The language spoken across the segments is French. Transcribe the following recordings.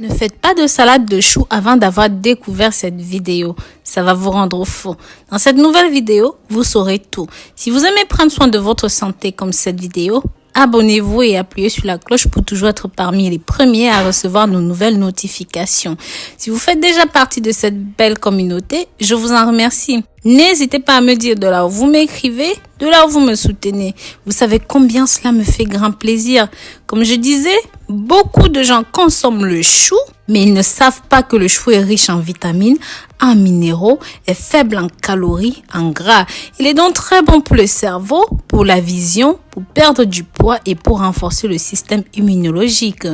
Ne faites pas de salade de choux avant d'avoir découvert cette vidéo. Ça va vous rendre fou. Dans cette nouvelle vidéo, vous saurez tout. Si vous aimez prendre soin de votre santé comme cette vidéo, abonnez-vous et appuyez sur la cloche pour toujours être parmi les premiers à recevoir nos nouvelles notifications. Si vous faites déjà partie de cette belle communauté, je vous en remercie. N'hésitez pas à me dire de là où vous m'écrivez, de là où vous me soutenez. Vous savez combien cela me fait grand plaisir. Comme je disais, beaucoup de gens consomment le chou, mais ils ne savent pas que le chou est riche en vitamines, en minéraux, est faible en calories, en gras. Il est donc très bon pour le cerveau, pour la vision, pour perdre du poids et pour renforcer le système immunologique.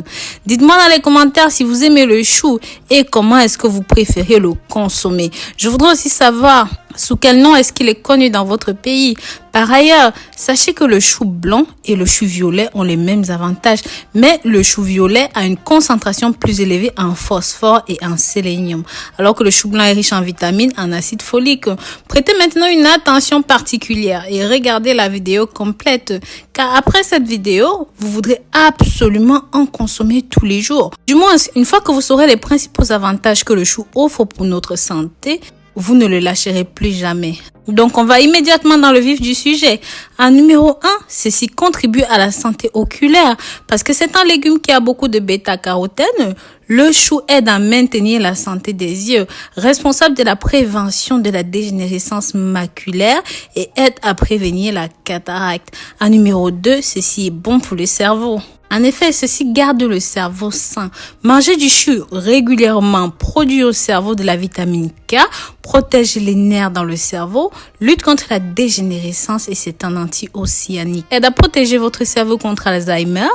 Dites-moi dans les commentaires si vous aimez le chou et comment est-ce que vous préférez le consommer. Je voudrais aussi savoir sous quel nom est-ce qu'il est connu dans votre pays. Par ailleurs, sachez que le chou blanc et le chou violet ont les mêmes avantages, mais le chou violet a une concentration plus élevée en phosphore et en sélénium, alors que le chou blanc est riche en vitamines, en acide folique. Prêtez maintenant une attention particulière et regardez la vidéo complète, car après cette vidéo, vous voudrez absolument en consommer tous les jours. Du moins, une fois que vous saurez les principaux avantages que le chou offre pour notre santé, vous ne le lâcherez plus jamais. Donc, on va immédiatement dans le vif du sujet. En numéro 1, ceci contribue à la santé oculaire parce que c'est un légume qui a beaucoup de bêta-carotène. Le chou aide à maintenir la santé des yeux, responsable de la prévention de la dégénérescence maculaire et aide à prévenir la cataracte. En numéro 2, ceci est bon pour le cerveau. En effet, ceci garde le cerveau sain. Manger du chou régulièrement produit au cerveau de la vitamine K, protège les nerfs dans le cerveau, lutte contre la dégénérescence et c'est un anti-oxyanique. Aide à protéger votre cerveau contre Alzheimer,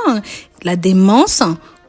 la démence,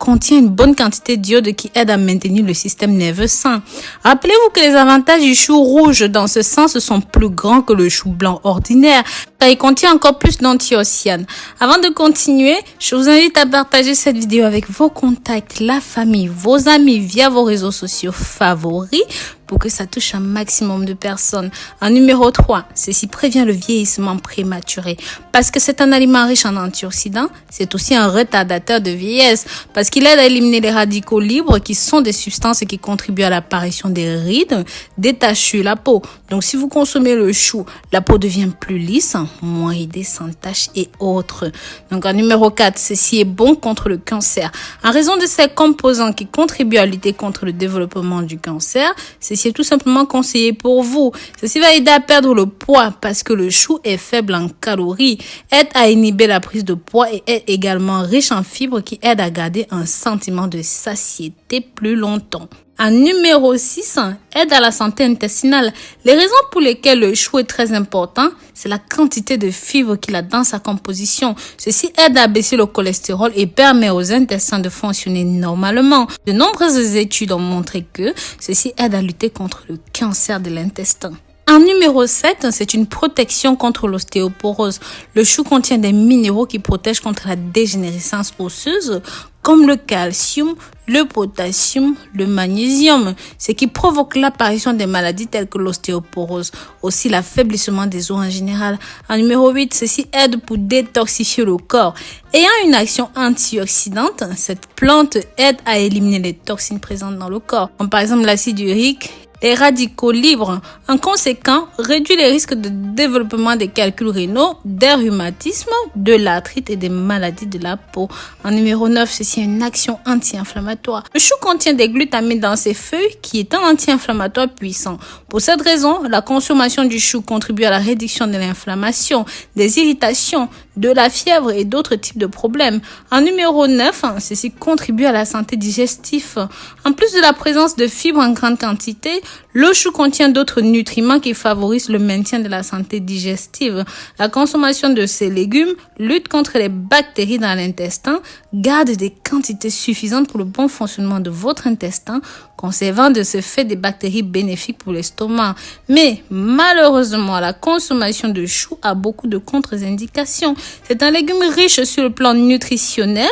contient une bonne quantité d'iode qui aide à maintenir le système nerveux sain. Rappelez-vous que les avantages du chou rouge dans ce sens sont plus grands que le chou blanc ordinaire, car il contient encore plus d'antioxydants. Avant de continuer, je vous invite à partager cette vidéo avec vos contacts, la famille, vos amis via vos réseaux sociaux favoris pour que ça touche un maximum de personnes. En numéro 3, ceci prévient le vieillissement prématuré. Parce que c'est un aliment riche en antioxydants, c'est aussi un retardateur de vieillesse parce qu'il aide à éliminer les radicaux libres qui sont des substances qui contribuent à l'apparition des rides, des taches sur la peau. Donc si vous consommez le chou, la peau devient plus lisse, moins ridée, sans taches et autres. Donc en numéro 4, ceci est bon contre le cancer. En raison de ces composants qui contribuent à lutter contre le développement du cancer, ceci est tout simplement conseillé pour vous. Ceci va aider à perdre le poids parce que le chou est faible en calories, aide à inhiber la prise de poids et est également riche en fibres qui aident à garder un sentiment de satiété plus longtemps. En numéro 6, aide à la santé intestinale. Les raisons pour lesquelles le chou est très important, c'est la quantité de fibres qu'il a dans sa composition. Ceci aide à baisser le cholestérol et permet aux intestins de fonctionner normalement. De nombreuses études ont montré que ceci aide à lutter contre le cancer de l'intestin. En numéro 7, c'est une protection contre l'ostéoporose. Le chou contient des minéraux qui protègent contre la dégénérescence osseuse, comme le calcium, le potassium, le magnésium, ce qui provoque l'apparition des maladies telles que l'ostéoporose, aussi l'affaiblissement des os en général. En numéro 8, ceci aide pour détoxifier le corps. Ayant une action antioxydante, cette plante aide à éliminer les toxines présentes dans le corps, comme par exemple l'acide urique, les radicaux libres. En conséquent, réduit les risques de développement des calculs rénaux, des rhumatismes, de l'arthrite et des maladies de la peau. En numéro 9, ceci est une action anti-inflammatoire. Le chou contient des glutamines dans ses feuilles qui est un anti-inflammatoire puissant. Pour cette raison, la consommation du chou contribue à la réduction de l'inflammation, des irritations, de la fièvre et d'autres types de problèmes. En numéro 9, ceci contribue à la santé digestive. En plus de la présence de fibres en grande quantité, le chou contient d'autres nutriments qui favorisent le maintien de la santé digestive. La consommation de ces légumes lutte contre les bactéries dans l'intestin, garde des quantités suffisantes pour le bon fonctionnement de votre intestin, conservant de ce fait des bactéries bénéfiques pour l'estomac. Mais malheureusement, la consommation de chou a beaucoup de contre-indications. C'est un légume riche sur le plan nutritionnel.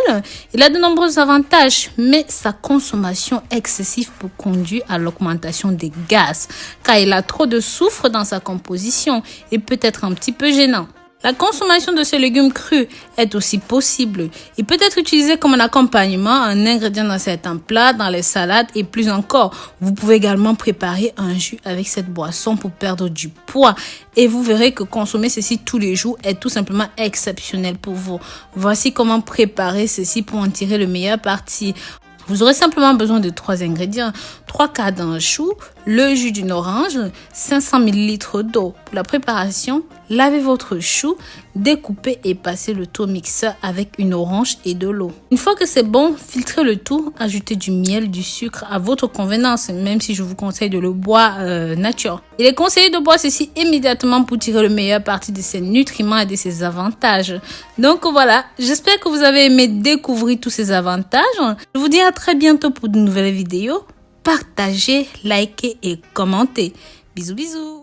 Il a de nombreux avantages, mais sa consommation excessive peut conduire à l'augmentation des gaz, car il a trop de soufre dans sa composition et peut être un petit peu gênant. La consommation de ces légumes crus est aussi possible. Il peut être utilisé comme un accompagnement, un ingrédient dans certains plats, dans les salades et plus encore. Vous pouvez également préparer un jus avec cette boisson pour perdre du poids. Et vous verrez que consommer ceci tous les jours est tout simplement exceptionnel pour vous. Voici comment préparer ceci pour en tirer le meilleur parti. Vous aurez simplement besoin de 3 ingrédients, 3 quarts d'un chou, le jus d'une orange, 500 ml d'eau. Pour la préparation, lavez votre chou, découpez et passez le tout au mixeur avec une orange et de l'eau. Une fois que c'est bon, filtrez le tout, ajoutez du miel, du sucre à votre convenance, même si je vous conseille de le boire nature. Il est conseillé de boire ceci immédiatement pour tirer le meilleur parti de ses nutriments et de ses avantages. Donc voilà, j'espère que vous avez aimé découvrir tous ces avantages. Je vous dis à très bientôt pour de nouvelles vidéos. Partagez, likez et commentez. Bisous bisous.